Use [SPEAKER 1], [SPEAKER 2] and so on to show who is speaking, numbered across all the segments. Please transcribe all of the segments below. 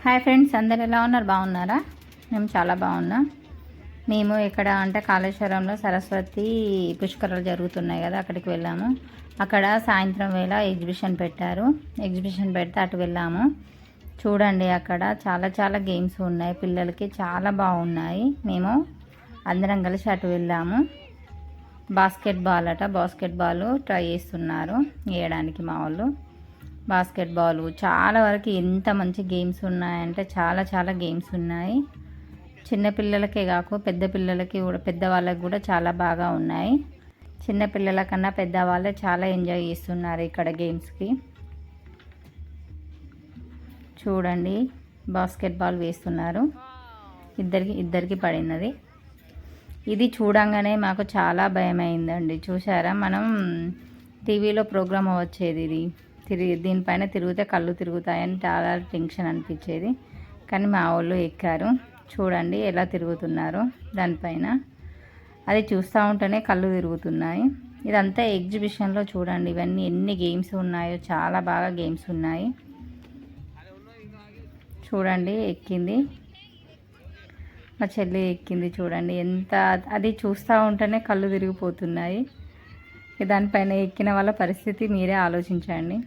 [SPEAKER 1] Hi friends, అందరు ఎలా ఉన్నారు? బాగున్నారా? మేము చాలా బాగున్నాం. మేము ఇక్కడ అంటే కాళేశ్వరంలో సరస్వతి పుష్కరాలు జరుగుతున్నాయి కదా, అక్కడికి వెళ్ళాము. అక్కడ సాయంత్రం వేళ ఎగ్జిబిషన్ పెట్టారు. ఎగ్జిబిషన్ పెడితే అటు వెళ్ళాము. చూడండి, అక్కడ చాలా చాలా గేమ్స్ ఉన్నాయి, పిల్లలకి చాలా బాగున్నాయి. మేము అందరం కలిసి అటు వెళ్ళాము. బాస్కెట్బాల్ ట్రై చేస్తున్నారు వేయడానికి మా వాళ్ళు. బాస్కెట్బాల్ చాలా వరకు ఎంత మంచి గేమ్స్ ఉన్నాయంటే చాలా చాలా గేమ్స్ ఉన్నాయి. చిన్నపిల్లలకే కాక పెద్ద పిల్లలకి కూడా, పెద్దవాళ్ళకి కూడా చాలా బాగా ఉన్నాయి. చిన్నపిల్లల కన్నా పెద్దవాళ్ళే చాలా ఎంజాయ్ చేస్తున్నారు ఇక్కడ గేమ్స్కి. చూడండి, బాస్కెట్బాల్ వేస్తున్నారు. ఇద్దరికి పడినది. ఇది చూడంగానే మాకు చాలా భయం అయిందండి. చూసారా, మనం టీవీలో ప్రోగ్రామ్ వచ్చేది ఇది దీనిపైన తిరిగితే కళ్ళు తిరుగుతాయని చాలా టెన్షన్ అనిపించేది. కానీ మా వాళ్ళు ఎక్కారు. చూడండి ఎలా తిరుగుతున్నారో దానిపైన. అది చూస్తూ ఉంటేనే కళ్ళు తిరుగుతున్నాయి. ఇదంతా ఎగ్జిబిషన్లో చూడండి, ఇవన్నీ ఎన్ని గేమ్స్ ఉన్నాయో, చాలా బాగా గేమ్స్ ఉన్నాయి. చూడండి, ఎక్కింది మా చెల్లి, ఎక్కింది. చూడండి ఎంత, అది చూస్తూ ఉంటేనే కళ్ళు తిరిగిపోతున్నాయి. దానిపైన ఎక్కిన వాళ్ళ పరిస్థితి మీరే ఆలోచించండి.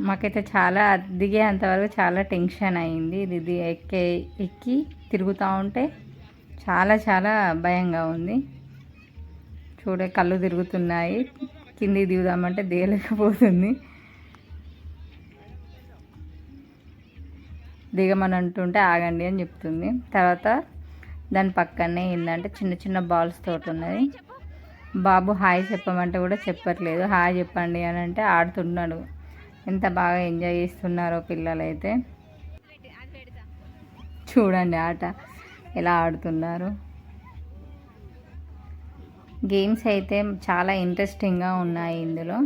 [SPEAKER 1] మాకైతే చాలా దిగేంతవరకు చాలా టెన్షన్ అయింది. ఇది ఎక్కి తిరుగుతూ ఉంటే చాలా చాలా భయంగా ఉంది. కళ్ళు తిరుగుతున్నాయి. కిందికి దిగుదామంటే దిగలేకపోతుంది. దిగమని అంటుంటే ఆగండి అని చెప్తుంది. తర్వాత దాని పక్కనే ఏంటంటే చిన్న చిన్న బాల్స్ తోటి ఉన్నది. బాబు హాయ్ చెప్పమంటే కూడా చెప్పట్లేదు. హాయ్ చెప్పండి అని అంటే ఆడుతున్నాడు. ఎంత బాగా ఎంజాయ్ చేస్తున్నారో పిల్లలైతే. చూడండి ఆట ఎలా ఆడుతున్నారు. గేమ్స్ అయితే చాలా ఇంట్రెస్టింగ్గా ఉన్నాయి ఇందులో.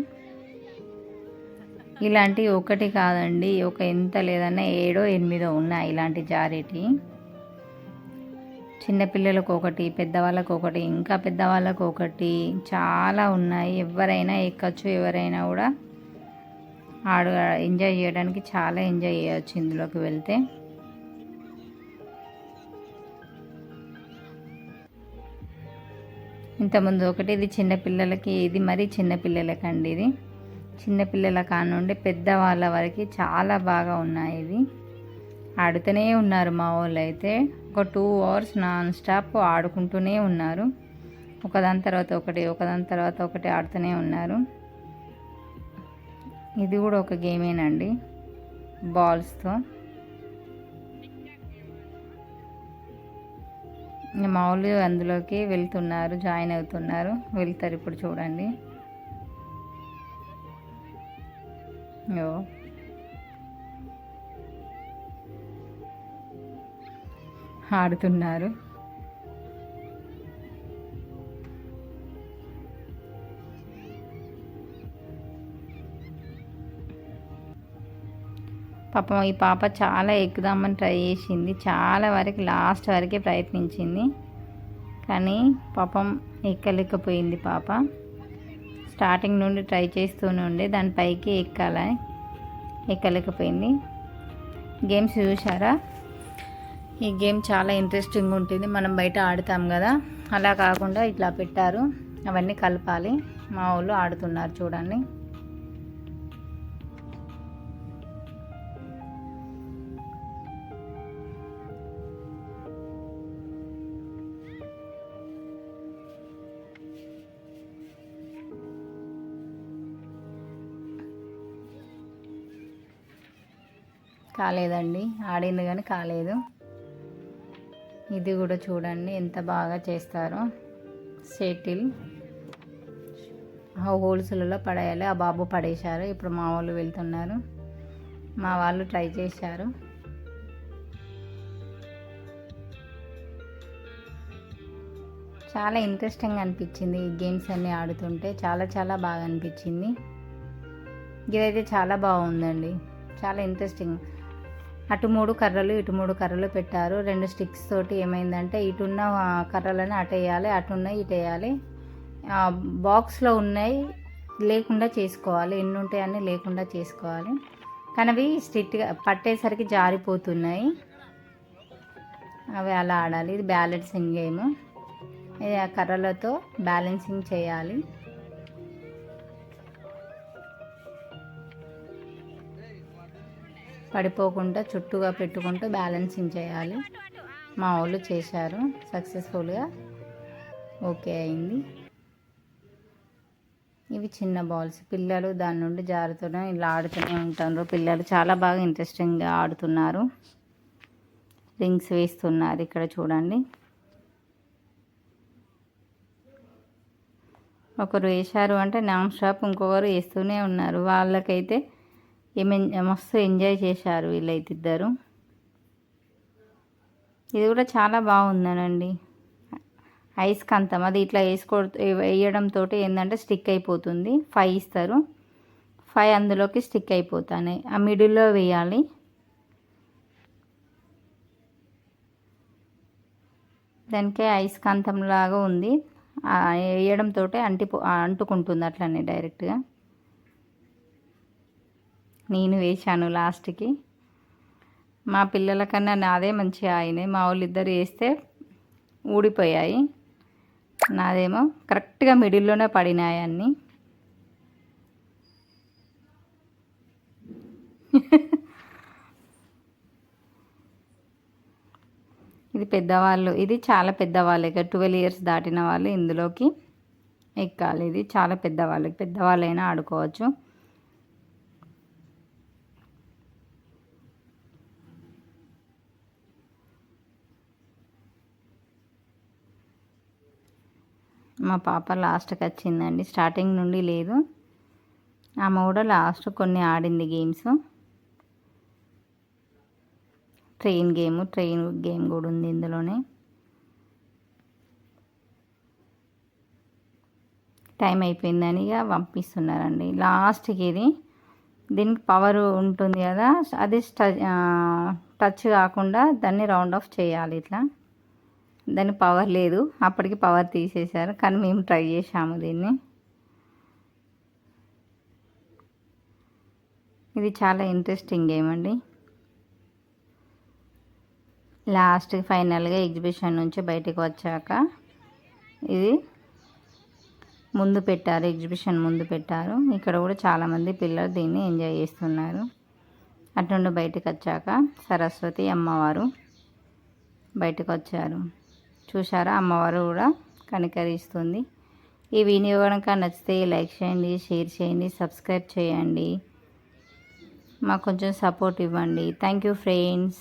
[SPEAKER 1] ఇలాంటి ఒకటి కాదండి, ఎంత లేదన్నా 7, 8 ఉన్నాయి ఇలాంటి జారేటి. చిన్నపిల్లలకు ఒకటి, పెద్దవాళ్ళకు ఒకటి, ఇంకా పెద్దవాళ్ళకు ఒకటి, చాలా ఉన్నాయి. ఎవరైనా ఎక్కచ్చు, ఎవరైనా కూడా ఎంజాయ్ చేయడానికి చాలా ఎంజాయ్ చేయవచ్చు ఇందులోకి వెళ్తే. ఇంతకుముందు ఒకటి, ఇది చిన్నపిల్లలకి, ఇది మరీ చిన్నపిల్లలకండి. ఇది చిన్నపిల్లల కానుండి పెద్దవాళ్ళ వరకు చాలా బాగా ఉన్నాయి. ఇవి ఆడుతూనే ఉన్నారు మా వాళ్ళు అయితే. ఒక 2 hours నాన్ స్టాప్ ఆడుకుంటూనే ఉన్నారు. ఒకదాని తర్వాత ఒకటి ఆడుతూనే ఉన్నారు. ఇది కూడా ఒక గేమేనండి, బాల్స్తో. మామూలు అందులోకి వెళ్తున్నారు, జాయిన్ అవుతున్నారు, వెళ్తారు ఇప్పుడు. చూడండి, ఆడుతున్నారు. పాపం ఈ పాప చాలా ఎక్కుదామని ట్రై చేసింది. చాలా వరకు లాస్ట్ వరకే ప్రయత్నించింది, కానీ పాపం ఎక్కలేకపోయింది. పాప స్టార్టింగ్ నుండి ట్రై చేస్తూనే ఉండే దానిపైకి ఎక్కలేకపోయింది. గేమ్స్ చూసారా? ఈ గేమ్ చాలా ఇంట్రెస్టింగ్ ఉంటుంది. మనం బయట ఆడుతాం కదా, అలా కాకుండా ఇట్లా పెట్టారు. అవన్నీ కలపాలి. మా వాళ్ళు ఆడుతున్నారు చూడండి. కాలేదండి, ఆడింది కానీ కాలేదు. ఇది కూడా చూడండి ఎంత బాగా చేస్తారో. షటిల్ హోల్స్లలో పడేయాలి. ఆ బాబు పడేశారు. ఇప్పుడు మా వాళ్ళు వెళ్తున్నారు. మా వాళ్ళు ట్రై చేశారు. చాలా ఇంట్రెస్టింగ్ అనిపించింది ఈ గేమ్స్ అన్నీ ఆడుతుంటే. చాలా చాలా బాగా అనిపించింది. ఇదైతే చాలా బాగుందండి, చాలా ఇంట్రెస్టింగ్. అటు 3 కర్రలు, ఇటు 3 కర్రలు పెట్టారు. 2 స్టిక్స్ తోటి ఏమైందంటే ఇటున్న కర్రలను అటు వేయాలి, అటున్న ఇటు వేయాలి. బాక్స్లో ఉన్నాయి లేకుండా చేసుకోవాలి, ఎన్ని ఉంటాయి అన్నీ లేకుండా చేసుకోవాలి. కానీ అవి స్ట్రిక్ట్గా పట్టేసరికి జారిపోతున్నాయి, అవి అలా ఆడాలి. ఇది బ్యాలెన్సింగ్ గేమ్, ఇది ఆ కర్రలతో బ్యాలెన్సింగ్ చేయాలి. పడిపోకుండా చుట్టూగా పెట్టుకుంటూ బ్యాలెన్సింగ్ చేయాలి. మా వాళ్ళు చేశారు సక్సెస్ఫుల్గా, ఓకే అయింది. ఇవి చిన్న బాల్స్, పిల్లలు దాని నుండి జారుతూనే ఇలా ఆడుతూనే ఉంటారు. పిల్లలు చాలా బాగా ఇంట్రెస్టింగ్గా ఆడుతున్నారు, రింగ్స్ వేస్తున్నారు. ఇక్కడ చూడండి, ఒకరు వేశారు అంటే నాన్ స్టాప్ ఇంకొకరు వేస్తూనే ఉన్నారు. వాళ్ళకైతే మస్తు ఎంజాయ్ చేశారు వీళ్ళైతే ఇద్దరు. ఇది కూడా చాలా బాగుందనండి, ఐస్ కంతం. అది ఇట్లా వేయడంతో ఏంటంటే స్టిక్ అయిపోతుంది. 5 ఇస్తారు, 5 అందులోకి స్టిక్ అయిపోతాయి. ఆ మిడిల్లో వేయాలి. దానికే ఐస్ కంతం లాగా ఉంది, వేయడంతో అంటుకుంటుంది అట్లనే డైరెక్ట్గా. నేను వేశాను లాస్ట్కి. మా పిల్లల కన్నా నాదే మంచిగా అయినాయి. మా వాళ్ళు ఇద్దరు వేస్తే ఊడిపోయాయి, నాదేమో కరెక్ట్గా మిడిల్లోనే పడినాయి అన్నీ. ఇది పెద్దవాళ్ళు, ఇది చాలా పెద్దవాళ్ళు, ఇక 12 ఇయర్స్ దాటిన వాళ్ళు ఇందులోకి ఎక్కాలి. ఇది చాలా పెద్దవాళ్ళైనా ఆడుకోవచ్చు. మా పాప లాస్ట్కి వచ్చిందండి, స్టార్టింగ్ నుండి లేదు. ఆమె కూడా లాస్ట్ కొన్ని ఆడింది గేమ్స్. ట్రైన్ గేమ్ కూడా ఉంది ఇందులోనే. టైం అయిపోయిందని ఇక పంపిస్తున్నారండి లాస్ట్కి. దీనికి పవర్ ఉంటుంది కదా, అది టచ్ కాకుండా దాన్ని రౌండ్ ఆఫ్ చేయాలి ఇట్లా. దానికి పవర్ లేదు, అప్పటికి పవర్ తీసేశారు, కానీ మేము ట్రై చేసాము దీన్ని. ఇది చాలా ఇంట్రెస్టింగ్ గేమ్ అండి. లాస్ట్కి ఫైనల్గా ఎగ్జిబిషన్ నుంచి బయటకు వచ్చాక ఇది ముందు పెట్టారు, ఎగ్జిబిషన్ ముందు పెట్టారు. ఇక్కడ కూడా చాలామంది పిల్లలు దీన్ని ఎంజాయ్ చేస్తున్నారు. అటు నుండి బయటకు వచ్చాక సరస్వతి అమ్మవారు బయటకు వచ్చారు. చూసారా, అమ్మవారు కూడా కనికరిస్తుంది. ఈ వీడియో కనుక నచ్చితే లైక్ చేయండి, షేర్ చేయండి, సబ్స్క్రైబ్ చేయండి, మాకు కొంచెం సపోర్ట్ ఇవ్వండి. Thank you friends.